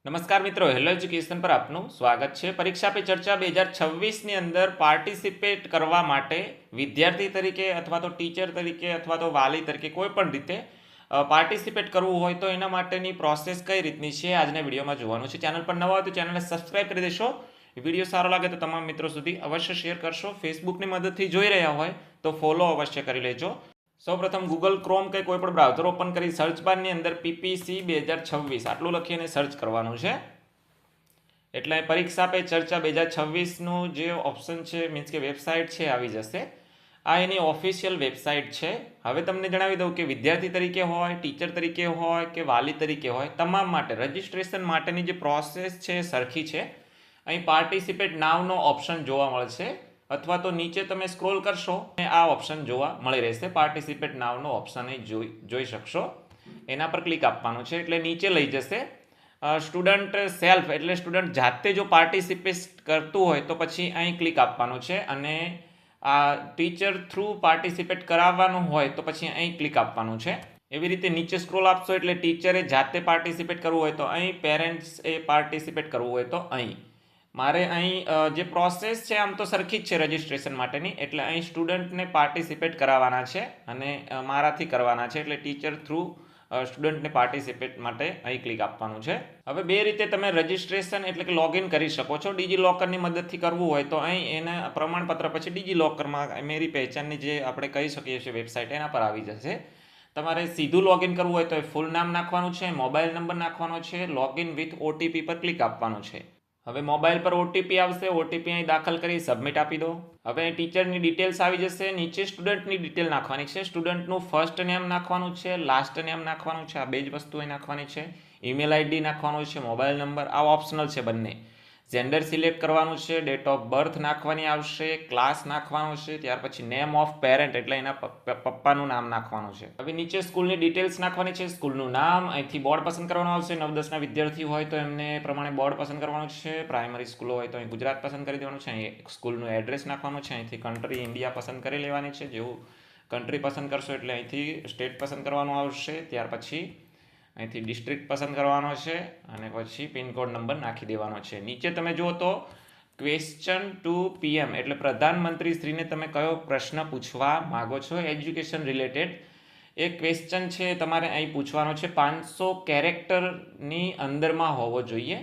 નમસ્કાર મિત્રો, hello education પર આપનું સ્વાગત છે. પરીક્ષા પે ચર્ચા 2026ની અંદર પાર્ટિસિપેટ કરવા માટે વિદ્યાર્થી તરીકે અથવા તો ટીચર તરીકે અથવા તો વાલી તરીકે કોઈ પણ રીતે પાર્ટિસિપેટ કરવું હોય તો એના માટેની પ્રોસેસ કઈ રીતની છે આજના વિડીયોમાં જોવાનું છે. ચેનલ પર નવા હોય તો ચેનલને સબસ્ક્રાઇબ કરી દેશો. વિડીયો સારો લાગે તો તમામ મિત્રો સુધી અવશ્ય શેર કરશો. ફેસબુકની મદદથી જોઈ રહ્યા હોય તો ફોલો અવશ્ય કરી લેજો. સૌપ્રથમ ગૂગલ ક્રોમ કે કોઈ પણ બ્રાઉઝર ઓપન કરી સર્ચ બારની અંદર પીપીસી 2026 આટલું લખીને સર્ચ કરવાનું છે. એટલે પરીક્ષા પે ચર્ચા 2026નું જે ઓપ્શન છે મીન્સ કે વેબસાઇટ છે આવી જશે. આ એની ઓફિશિયલ વેબસાઇટ છે. હવે તમને જણાવી દઉં કે વિદ્યાર્થી તરીકે હોય, ટીચર તરીકે હોય કે વાલી તરીકે હોય, તમામ માટે રજિસ્ટ્રેશન માટેની જે પ્રોસેસ છે સરખી છે. અહીં પાર્ટિસિપેટ નાવનો ઓપ્શન જોવા મળશે અથવા તો નીચે તમે સ્ક્રોલ કરશો આ ઓપ્શન જોવા મળી રહેશે. પાર્ટિસિપેટ નાવનો ઓપ્શન અહીં જોઈ શકશો. એના પર ક્લિક આપવાનું છે એટલે નીચે લઈ જશે. સ્ટુડન્ટ સેલ્ફ એટલે સ્ટુડન્ટ જાતે જો પાર્ટિસિપેટ કરતું હોય તો પછી અહીં ક્લિક આપવાનું છે અને આ ટીચર થ્રુ પાર્ટિસિપેટ કરાવવાનું હોય તો પછી અહીં ક્લિક આપવાનું છે. એવી રીતે નીચે સ્ક્રોલ આપશો એટલે ટીચરે જાતે પાર્ટિસિપેટ કરવું હોય તો અહીં, પેરેન્ટ્સ એ પાર્ટિસિપેટ કરવું હોય તો અહીં. મારે અહીં જે પ્રોસેસ છે આમ તો સરખી જ છે રજિસ્ટ્રેશન માટેની, એટલે અહીં સ્ટુડન્ટને પાર્ટિસિપેટ કરાવવાના છે અને મારાથી કરવાના છે એટલે ટીચર થ્રુ સ્ટુડન્ટને પાર્ટિસિપેટ માટે અહીં ક્લિક આપવાનું છે. હવે બે રીતે તમે રજિસ્ટ્રેશન એટલે કે લોગિન કરી શકો છો. ડિજીલોકરની મદદથી કરવું હોય તો અહીં એના પ્રમાણપત્ર પછી ડિજીલોકરમાં મેરી પહેચાનની જે આપણે કહી શકીએ છીએ વેબસાઇટ એના પર આવી જશે. તમારે સીધું લોગિન કરવું હોય તો ફૂલ નામ નાખવાનું છે, મોબાઈલ નંબર નાખવાનો છે, લોગિન વિથ ઓટીપી પર ક્લિક આપવાનું છે. હવે મોબાઈલ પર ઓટીપી આવશે, ઓટીપી અહીં દાખલ કરી સબમિટ આપી દો. હવે ટીચરની ડિટેલ્સ આવી જશે. નીચે સ્ટુડન્ટની ડિટેલ નાખવાની છે. સ્ટુડન્ટનું ફર્સ્ટ નેમ નાખવાનું છે, લાસ્ટ નેમ નાખવાનું છે, આ બે જ વસ્તુ અહીં નાખવાની છે. ઈમેલ આઈડી નાખવાનો છે, મોબાઈલ નંબર આ ઓપ્શનલ છે બંને. જેન્ડર સિલેક્ટ કરવાનું છે, ડેટ ઓફ બર્થ નાખવાની આવશે, ક્લાસ નાખવાનો છે, ત્યાર પછી નેમ ઓફ પેરેન્ટ એટલે એના પપ્પાનું નામ નાખવાનું છે. હવે નીચે સ્કૂલની ડિટેલ્સ નાખવાની છે, સ્કૂલનું નામ, અહીંથી બોર્ડ પસંદ કરવાનું આવશે. 9-10ના વિદ્યાર્થી હોય તો એમને પ્રમાણે બોર્ડ પસંદ કરવાનું છે. પ્રાઇમરી સ્કૂલો હોય તો અહીં ગુજરાત પસંદ કરી દેવાનું છે. અહીં સ્કૂલનું એડ્રેસ નાખવાનું છે. અહીંથી કન્ટ્રી ઇન્ડિયા પસંદ કરી લેવાની છે. જેવું કન્ટ્રી પસંદ કરશો એટલે અહીંથી સ્ટેટ પસંદ કરવાનું આવશે. ત્યાર પછી અહીંથી ડિસ્ટ્રિક્ટ પસંદ કરવાનો છે અને પછી પિનકોડ નંબર નાખી દેવાનો છે. નીચે તમે જુઓ તો ક્વેશ્ચન ટુ પીએમ એટલે પ્રધાનમંત્રી શ્રીને તમે કયો પ્રશ્ન પૂછવા માગો છો એજ્યુકેશન રિલેટેડ એ ક્વેશ્ચન છે તમારે અહીં પૂછવાનો છે. 500 કેરેક્ટરની અંદરમાં હોવો જોઈએ.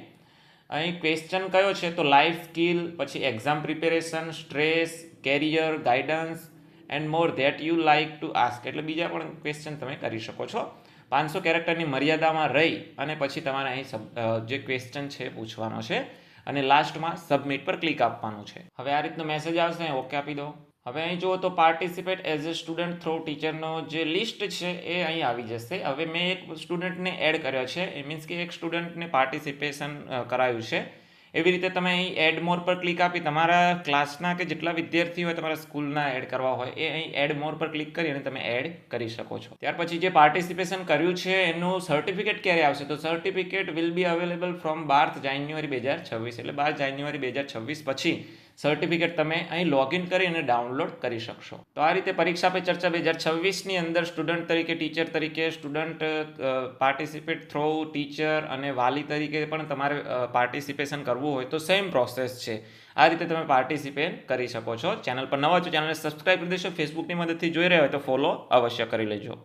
અહીં ક્વેશ્ચન કયો છે તો લાઈફ સ્કિલ, પછી exam preparation, stress, career, guidance and more that you like to ask એટલે બીજા પણ ક્વેશ્ચન તમે કરી શકો છો. 500 કેરેક્ટરની મર્યાદામાં રહી અને પછી તમારે અહીં જે ક્વેશ્ચન છે પૂછવાનો છે અને લાસ્ટમાં સબમિટ પર ક્લિક આપવાનું છે. હવે આ રીતનો મેસેજ આવશે, ઓકે આપી દો. હવે અહીં જુઓ તો participate as a student through ટીચરનો જે લિસ્ટ છે એ અહીં આવી જશે. હવે મેં એક સ્ટુડન્ટને એડ કર્યો છે, એ મીન્સ કે એક સ્ટુડન્ટને પાર્ટિસિપેશન કરાયું છે. એવી રીતે તમે અહીં એડ મોર પર ક્લિક આપી તમારા ક્લાસના કે જેટલા વિદ્યાર્થી હોય તમારા સ્કૂલના એડ કરવા હોય એ અહીં એડ મોર પર ક્લિક કરી અને તમે એડ કરી શકો છો. ત્યાર પછી જે પાર્ટિસિપેશન કર્યું છે એનું સર્ટિફિકેટ ક્યારે આવશે તો certificate will be available from 12 જાન્યુઆરી 2026 એટલે 12 જાન્યુઆરી 2026 પછી સર્ટિફિકેટ તમે અહીં લોગિન કરી અને ડાઉનલોડ કરી શકશો. તો આ રીતે પરીક્ષા પે ચર્ચા 2026ની અંદર સ્ટુડન્ટ તરીકે, ટીચર તરીકે, સ્ટુડન્ટ પાર્ટિસિપેટ થ્રો ટીચર અને વાલી તરીકે પણ તમારે પાર્ટિસિપેશન કરવું હોય તો સેમ પ્રોસેસ છે. આ રીતે તમે પાર્ટિસિપેટ કરી શકો છો. ચેનલ પર નવા છો ચેનલને સબસ્ક્રાઇબ કરી દેશો. ફેસબુકની મદદથી જોઈ રહ્યા હોય તો ફોલો અવશ્ય કરી લેજો.